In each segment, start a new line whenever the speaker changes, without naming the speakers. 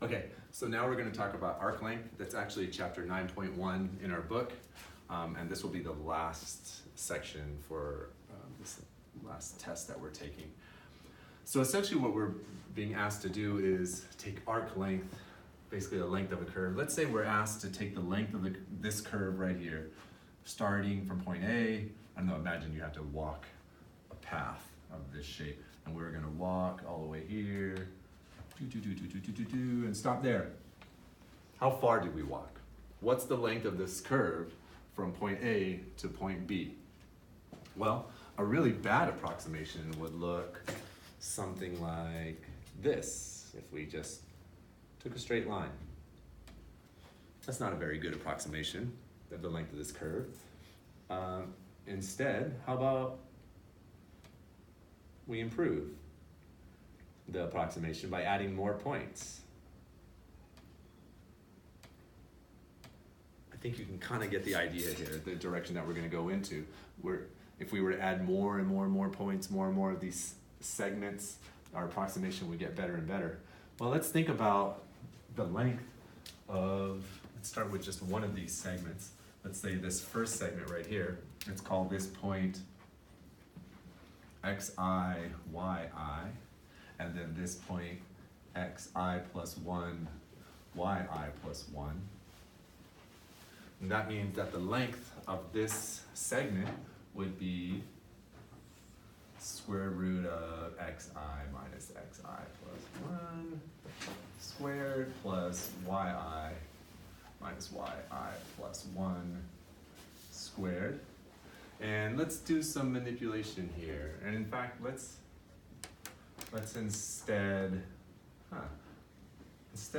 Okay, so now we're going to talk about arc length. That's actually chapter 9.1 in our book, and this will be the last section for this last test that we're taking. So essentially what we're being asked to do is take arc length, basically the length of a curve. Let's say we're asked to take the length of this curve right here, starting from point A. I don't know, imagine you have to walk a path of this shape, and we're going to walk all the way here, and stop there. How far did we walk? What's the length of this curve from point A to point B? Well, a really bad approximation would look something like this, if we just took a straight line. That's not a very good approximation of the length of this curve. Instead, how about we improve the approximation by adding more points? I think you can kind of get the idea here, the direction that we're going to go into. If we were to add more and more and more points, more and more of these segments, our approximation would get better and better. Well, let's think about the length of, let's start with just one of these segments. Let's say this first segment right here. Let's call this point xi, yi, and then this point xi plus 1, yi plus 1. And that means that the length of this segment would be square root of xi minus xi plus 1 squared plus yi minus yi plus 1 squared. And let's do some manipulation here. And in fact, let's instead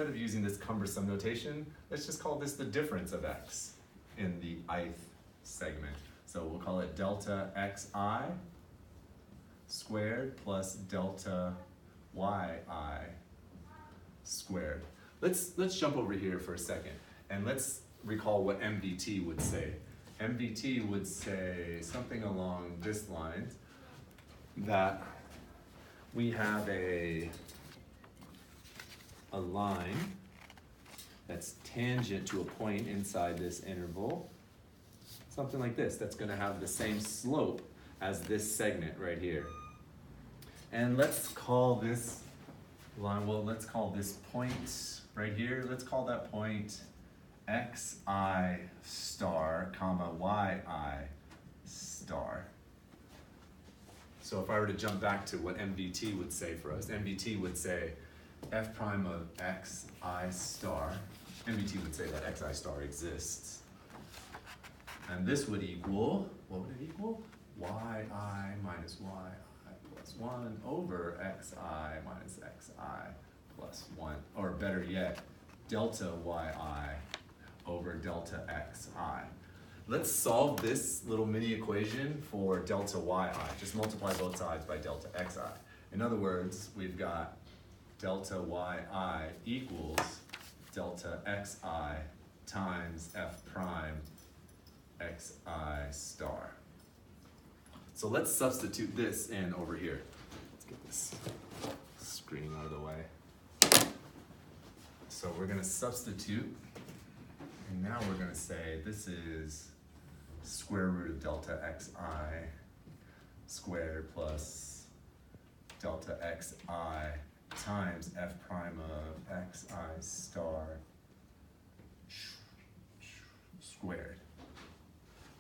of using this cumbersome notation, let's just call this the difference of x in the ith segment. So we'll call it delta xi squared plus delta yi squared. Let's jump over here for a second and let's recall what MVT would say. MVT would say something along this line, that we have a line that's tangent to a point inside this interval, something like this, that's going to have the same slope as this segment right here. And let's call this line, well, let's call this point right here, let's call that point xi star comma yi star. So if I were to jump back to what MVT would say for us, MVT would say f prime of xi star, MVT would say that xi star exists. And this would equal, what would it equal? Yi minus yi plus 1 over xi minus xi plus 1. Or better yet, delta yi over delta xi. Let's solve this little mini equation for delta yi. Just multiply both sides by delta xi. In other words, we've got delta yi equals delta xi times f prime xi star. So let's substitute this in over here. Let's get this screen out of the way. So we're going to substitute, and now we're going to say this is square root of delta xi squared plus delta xi times f prime of xi star squared.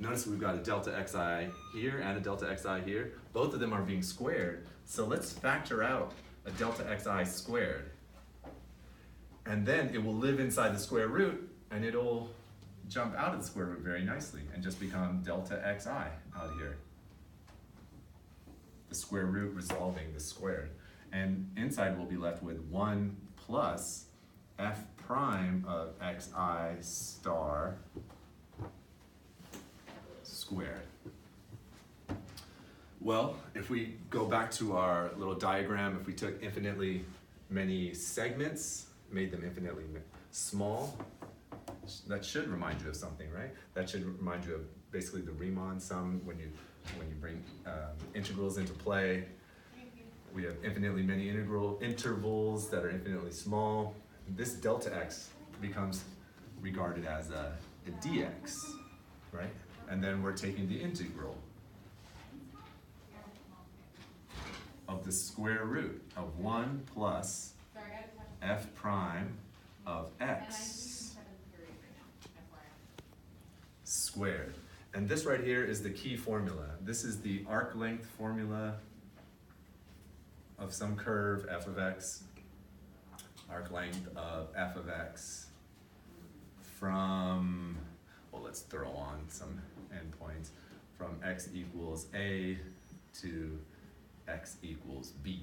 Notice we've got a delta xi here and a delta xi here. Both of them are being squared. So let's factor out a delta xi squared. And then it will live inside the square root, and it'll jump out of the square root very nicely and just become delta xi out here. The square root resolving the squared. And inside we'll be left with 1 plus f prime of xi star squared. Well, if we go back to our little diagram, if we took infinitely many segments, made them infinitely small, that should remind you of something, right? That should remind you of basically the Riemann sum when you bring integrals into play. We have infinitely many integral intervals that are infinitely small. this delta x becomes regarded as a dx, right? And then we're taking the integral of the square root of 1 plus f prime of x squared. And this right here is the key formula. This is the arc length formula of some curve f of x, arc length of f of x from, well, let's throw on some endpoints, from x equals a to x equals b.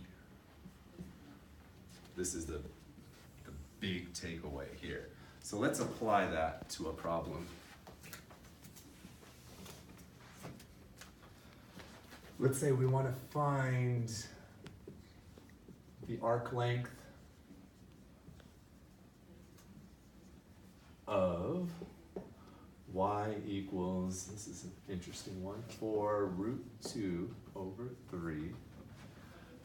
This is the big takeaway here. So let's apply that to a problem. Let's say we want to find the arc length of y equals, this is an interesting one, 4 root 2 over 3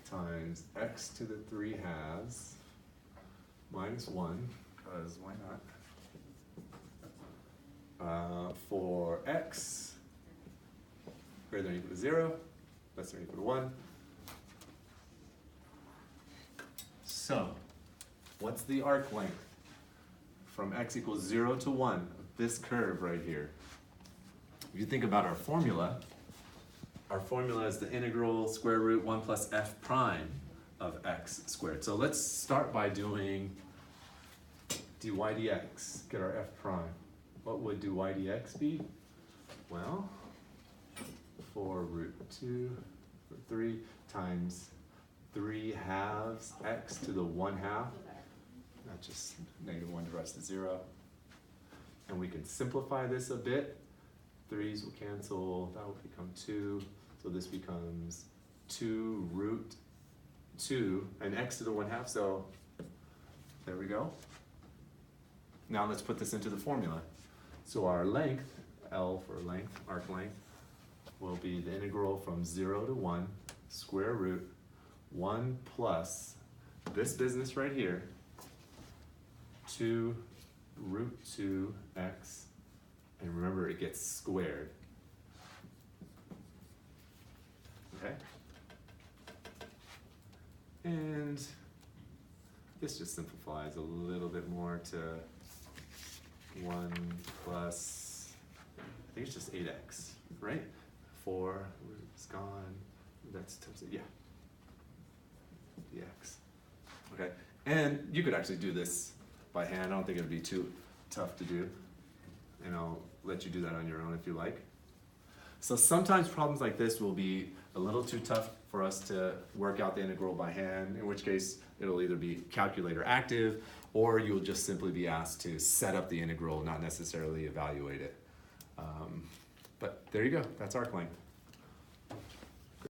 times x to the 3 halves minus 1, because why not, for x greater than or equal to 0, less than or equal to 1. So, what's the arc length from x equals 0 to 1 of this curve right here? If you think about our formula is the integral square root 1 plus f prime of x squared. So let's start by doing dy dx, get our f prime. What would dy dx be? Well, 4 root 2 over 3 times 3 halves x to the 1 half. Not just negative 1 divided to 0. And we can simplify this a bit. 3's will cancel, that will become 2. So this becomes 2 root 2 and x to the 1 half. So there we go. Now let's put this into the formula. So our length, L for length, arc length, will be the integral from 0 to 1 square root 1 plus this business right here, 2 root 2x, and remember it gets squared. Okay? And this just simplifies a little bit more to 1 plus, I think it's just 8x, right? 4 is gone, that's, yeah, dx. Okay, and you could actually do this by hand. I don't think it would be too tough to do. And I'll let you do that on your own if you like. So sometimes problems like this will be a little too tough for us to work out the integral by hand, in which case it'll either be calculator active or you'll just simply be asked to set up the integral, not necessarily evaluate it. But there you go, that's arc length.